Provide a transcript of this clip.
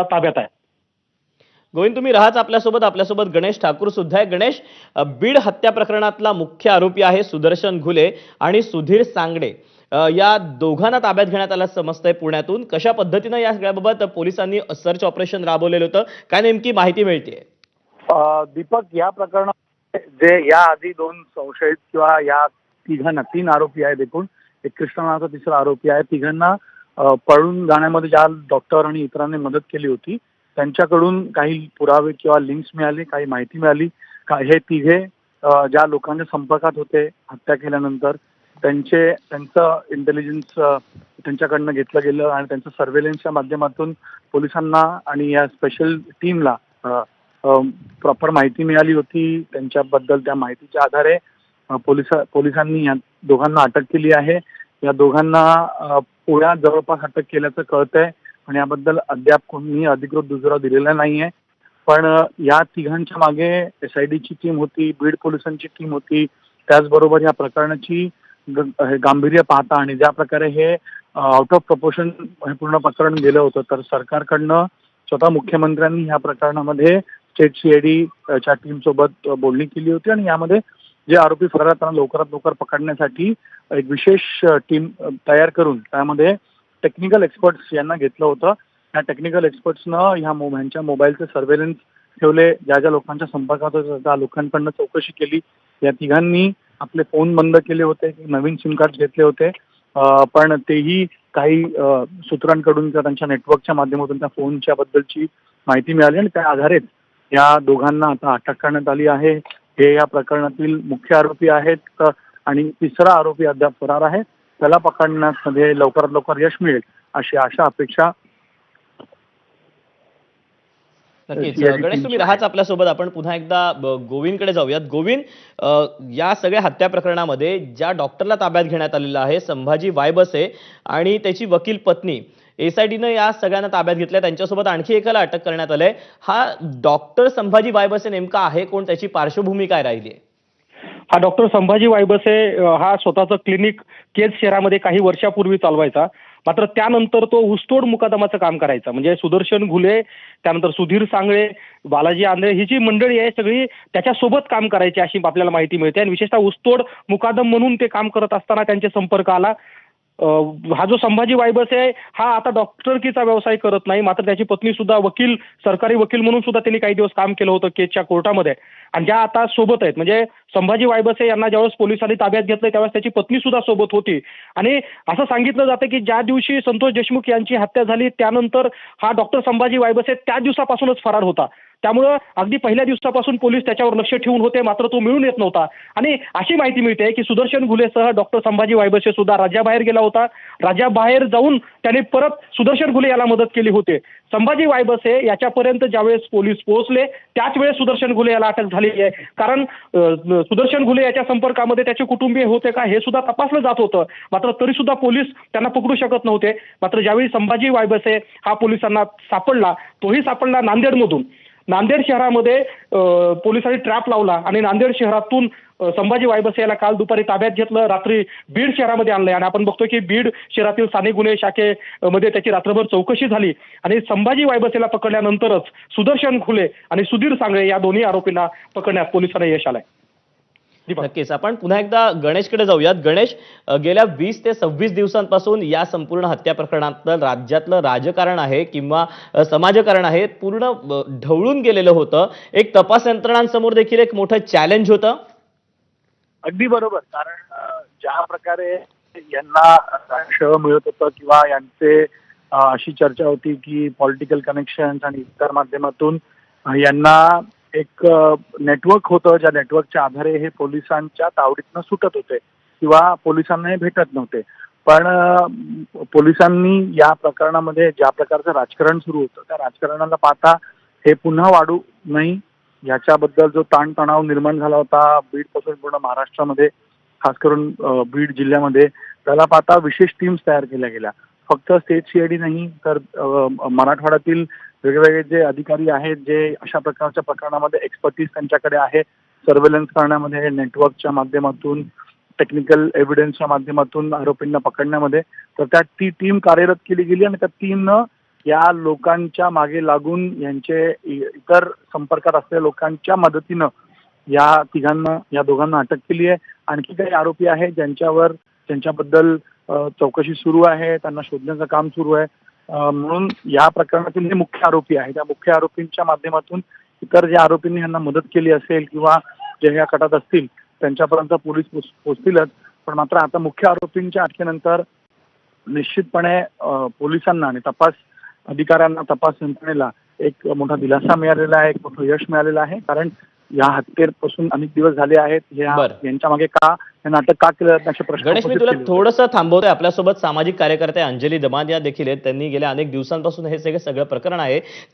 ताब्यात आहे. गोविंद, तुम्ही राहाच आपल्यासोबत गणेश ठाकूर सुद्धा आहे. गणेश, बीड हत्या प्रकरणातला मुख्य आरोपी आहे सुदर्शन घुले आणि सुधीर सांगडे. या दोघांना ताब्यात घेण्यात आलं समजतंय पुण्यातून. कशा पद्धतीनं या सगळ्याबाबत पोलिसांनी सर्च ऑपरेशन राबवलेलं होतं, काय नेमकी माहिती मिळतेय? दीपक, या प्रकरणात जे या आधी दोन संशयित किंवा या तिघांना, तीन आरोपी आहेत एकूण, एक कृष्ण नावाचा तिसरा आरोपी आहे, तिघांना पळून जाण्यामध्ये ज्या डॉक्टर आणि इतरांनी मदत केली होती त्यांच्याकडून काही पुरावे किंवा लिंक्स मिळाले, काही माहिती मिळाली. हे तिघे ज्या लोकांच्या संपर्कात होते हत्या केल्यानंतर त्यांचं इंटेलिजन्स त्यांच्याकडनं घेतलं गेलं आणि त्यांचं सर्व्हेलन्सच्या माध्यमातून पोलिसांना आणि या स्पेशल टीमला प्रॉपर माहिती मिळाली होती. त्यांच्याबद्दल त्या माहितीच्या आधारे पोलिसांनी या दोघांना अटक केली आहे. या दोघांना पुण्यात जवळपास अटक केल्याचं कळतंय आणि याबद्दल अद्याप कोणीही अधिकृत दुजोरा दिलेला नाहीये. पण या तिघांच्या मागे SIDची टीम होती, बीड पोलिसांची टीम होती. त्याचबरोबर या प्रकरणाची गांभीर्य पाहता आणि ज्या प्रकारे हे आउट ऑफ प्रपोर्शन हे पूर्ण प्रकरण गेलं होतं, तर सरकारकडनं स्वतः मुख्यमंत्र्यांनी ह्या प्रकरणामध्ये स्टेट CID च्या टीम सोबत बोलणी केली होती आणि यामध्ये जे आरोपी फरार आहेत त्यांना लवकरात लवकर पकडण्यासाठी एक विशेष टीम तयार करून त्यामध्ये टेक्निकल एक्सपर्ट्स यांना घेतलं होतं. या टेक्निकल एक्सपर्ट्सनं ह्यांच्या मोबाईलचे सर्व्हेलन्स ठेवले, ज्या ज्या लोकांच्या संपर्कात होते त्या लोकांकडनं चौकशी केली. या तिघांनी आपले फोन बंद केले होते, नवीन सिम कार्ड घेतले होते, पण तेही काही सूत्रांकडून किंवा त्यांच्या नेटवर्कच्या माध्यमातून त्या फोनच्या बद्दलची माहिती मिळाली आणि त्या आधारेच या दोघांना आता अटक करण्यात आली आहे. हे या प्रकरणातील मुख्य आरोपी आहेत आणि तिसरा आरोपी अद्याप फरार आहे. त्याला पकडण्यामध्ये लवकरात लवकर यश मिळेल अशी आशा अपेक्षा. नक्कीच गणेश, तुम्ही राहाच आपल्यासोबत. आपण पुन्हा एकदा गोविंदकडे जाऊयात. गोविंद, या सगळ्या हत्या प्रकरणामध्ये ज्या डॉक्टरला ताब्यात घेण्यात आलेला आहे संभाजी वायबसे आणि त्याची वकील पत्नी, SIDनं या सगळ्यांना ताब्यात घेतल्या. त्यांच्यासोबत आणखी एकाला अटक करण्यात आलंय. हा डॉक्टर संभाजी वायबसे नेमका आहे कोण, त्याची पार्श्वभूमी काय राहिली आहे? हा डॉक्टर संभाजी वायबसे हा स्वतःचं क्लिनिक केज शहरामध्ये काही वर्षापूर्वी चालवायचा. मात्र त्यानंतर तो ऊसतोड मुकादमाचं काम करायचा. म्हणजे सुदर्शन घुले, त्यानंतर सुधीर सांगळे, बालाजी आंधळे ही जी मंडळी आहे सगळी त्याच्यासोबत काम करायची अशी आपल्याला माहिती मिळते. आणि विशेषतः ऊसतोड मुकादम म्हणून ते काम करत असताना त्यांचे संपर्क आला. हा जो संभाजी वायबसे आहे हा आता डॉक्टरकीचा व्यवसाय करत नाही, मात्र त्याची पत्नी सुद्धा सरकारी वकील म्हणून सुद्धा त्यांनी काही दिवस काम केलं होतं केजच्या कोर्टामध्ये. आणि ज्या आता सोबत आहेत, म्हणजे संभाजी वायबसे यांना ज्यावेळेस पोलिसांनी ताब्यात घेतलं त्यावेळेस त्याची पत्नी सुद्धा सोबत होती. आणि असं सांगितलं जातं की ज्या दिवशी संतोष देशमुख यांची हत्या झाली त्यानंतर हा डॉक्टर संभाजी वायबसे त्या दिवसापासूनच फरार होता. त्यामुळं अगदी पहिल्या दिवसापासून पोलीस त्याच्यावर लक्ष ठेवून होते, मात्र तो मिळून येत नव्हता. आणि अशी माहिती मिळते की सुदर्शन घुलेसह डॉक्टर संभाजी वायबसे सुद्धा राज्याबाहेर गेला होता. राज्याबाहेर जाऊन त्याने परत सुदर्शन घुले याला मदत केली होती. संभाजी वायबसे याच्यापर्यंत ज्यावेळेस पोलीस पोहोचले त्याच वेळेस सुदर्शन घुले याला अटक झालेली आहे. कारण सुदर्शन घुले याच्या संपर्कामध्ये त्याचे कुटुंबीय होते का हे सुद्धा तपासलं जात होतं, मात्र तरी सुद्धा पोलीस त्यांना पकडू शकत नव्हते. मात्र ज्यावेळी संभाजी वायबसे हा पोलिसांना सापडला, तोही सापडला नांदेडमधून. नांदेड शहरामध्ये पोलिसांनी ट्रॅप लावला आणि नांदेड शहरातून संभाजी वायबसे याला काल दुपारी ताब्यात घेतलं, रात्री बीड शहरामध्ये आणलंय. आणि आपण बघतोय की बीड शहरातील स्थानिक गुन्हे शाखेमध्ये त्याची रात्रभर चौकशी झाली आणि संभाजी वायबसेला पकडल्यानंतरच सुदर्शन घुले आणि सुधीर सांगळे या दोन्ही आरोपींना पकडण्यात पोलिसांना यश आलंय. नक्कीच. आपण पुन्हा एकदा गणेशकडे जाऊयात. गणेश, गेल्या 20 ते 26 दिवसांपासून या संपूर्ण हत्या प्रकरणातलं राज्यातलं राजकारण आहे किंवा समाजकारण आहे पूर्ण ढवळून गेलेलं होतं. एक तपास यंत्रणांसमोर देखील एक मोठं चॅलेंज होतं. अगदी बरोबर. कारण ज्या प्रकारे यांना शह मिळत होतं किंवा यांचे अशी चर्चा होती की पॉलिटिकल कनेक्शन आणि इतर माध्यमातून यांना एक नेटवर्क होतं, ज्या नेटवर्कच्या आधारे हे पोलिसांच्या तावडीतनं सुटत होते किंवा पोलिसांना हे भेटत नव्हते. पण पोलिसांनी या प्रकरणामध्ये ज्या प्रकारचं राजकारण सुरू होतं त्या राजकारणाला पाहता हे पुन्हा वाढू नाही याच्याबद्दल जो ताणतणाव निर्माण झाला होता बीडपासून पूर्ण महाराष्ट्रामध्ये, खास करून बीड जिल्ह्यामध्ये, त्याला पाहता विशेष टीम्स तयार केल्या गेल्या. फक्त स्टेट CID नाही तर मराठवाड्यातील वेगवेगळे जे अधिकारी आहेत जे अशा प्रकारच्या प्रकरणामध्ये एक्सपर्टीज त्यांच्याकडे आहे, सर्व्हेलन्स करण्यामध्ये, नेटवर्कच्या माध्यमातून, टेक्निकल एव्हिडन्सच्या माध्यमातून आरोपींना पकडण्यामध्ये, तर ती टीम कार्यरत केली गेली आणि त्या टीमनं या लोकांच्या मागे लागून यांचे इतर संपर्कात असलेल्या लोकांच्या मदतीनं या दोघांना अटक केली आहे. आणखी काही आरोपी आहेत ज्यांच्याबद्दल चौकशी सुरू आहे, त्यांना शोधण्याचं काम सुरू आहे. म्हणून या प्रकरणातील जे मुख्य आरोपी आहेत त्या मुख्य आरोपींच्या माध्यमातून इतर ज्या आरोपींनी यांना मदत केली असेल किंवा जे या कटात असतील त्यांच्यापर्यंत पोलीस पोहोचतीलच. पण मात्र आता मुख्य आरोपींच्या अटकेनंतर निश्चितपणे पोलिसांना आणि तपास अधिकाऱ्यांना, तपास यंत्रणेला एक मोठा दिलासा मिळालेला आहे, एक मोठं यश मिळालेलं आहे. कारण या हत्येपासून अनेक दिवस झाले आहेत. बरं. यांच्या मागे हे नाटक का केलं जातं असे प्रश्न गणेश, मी उपस्थित तुला केले होते. थोडंसं थांबवतोय. आपल्यासोबत सामाजिक कार्यकर्ते अंजली दमानिया देखील आहेत. त्यांनी गेल्या अनेक दिवसांपासून हे सगळं प्रकरण आहे